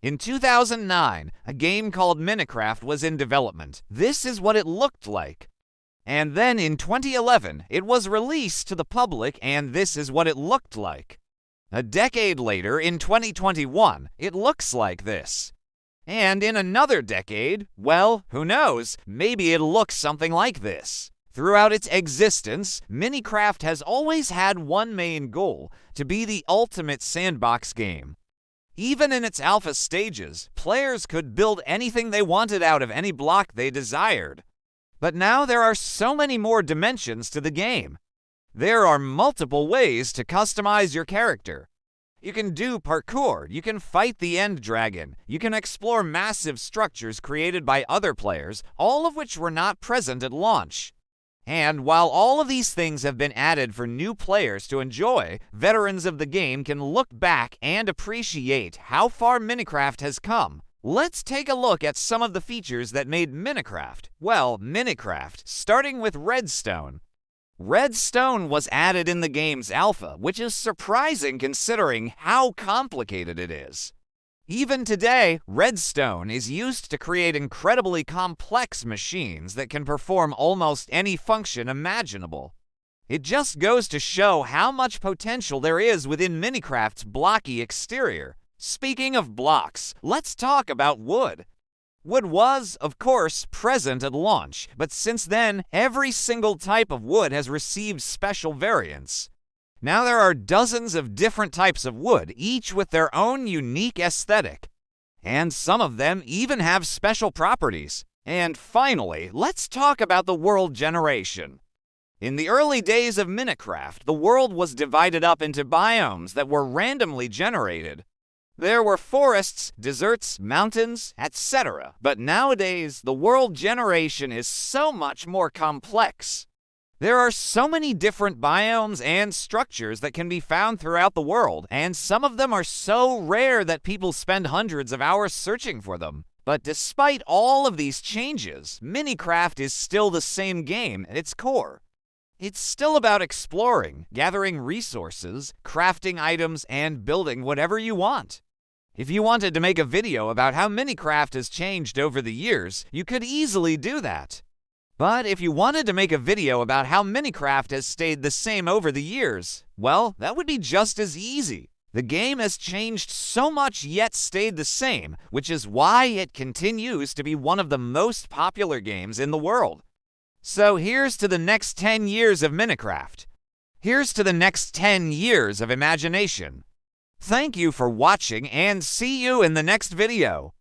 In 2009, a game called Minecraft was in development. This is what it looked like. And then in 2011, it was released to the public, and this is what it looked like. A decade later, in 2021, it looks like this. And in another decade, well, who knows, maybe it'll look something like this. Throughout its existence, Minecraft has always had one main goal: to be the ultimate sandbox game. Even in its alpha stages, players could build anything they wanted out of any block they desired. But now there are so many more dimensions to the game. There are multiple ways to customize your character. You can do parkour, you can fight the end dragon, you can explore massive structures created by other players, all of which were not present at launch. And while all of these things have been added for new players to enjoy, veterans of the game can look back and appreciate how far Minecraft has come. Let's take a look at some of the features that made Minecraft, well, Minecraft, starting with Redstone. Redstone was added in the game's alpha, which is surprising considering how complicated it is. Even today, redstone is used to create incredibly complex machines that can perform almost any function imaginable. It just goes to show how much potential there is within Minecraft's blocky exterior. Speaking of blocks, let's talk about wood. Wood was, of course, present at launch, but since then, every single type of wood has received special variants. Now there are dozens of different types of wood, each with their own unique aesthetic. And some of them even have special properties. And finally, let's talk about the world generation. In the early days of Minecraft, the world was divided up into biomes that were randomly generated. There were forests, deserts, mountains, etc. But nowadays, the world generation is so much more complex. There are so many different biomes and structures that can be found throughout the world, and some of them are so rare that people spend hundreds of hours searching for them. But despite all of these changes, Minecraft is still the same game at its core. It's still about exploring, gathering resources, crafting items, and building whatever you want. If you wanted to make a video about how Minecraft has changed over the years, you could easily do that. But if you wanted to make a video about how Minecraft has stayed the same over the years, well, that would be just as easy. The game has changed so much yet stayed the same, which is why it continues to be one of the most popular games in the world. So here's to the next 10 years of Minecraft. Here's to the next 10 years of imagination. Thank you for watching and see you in the next video.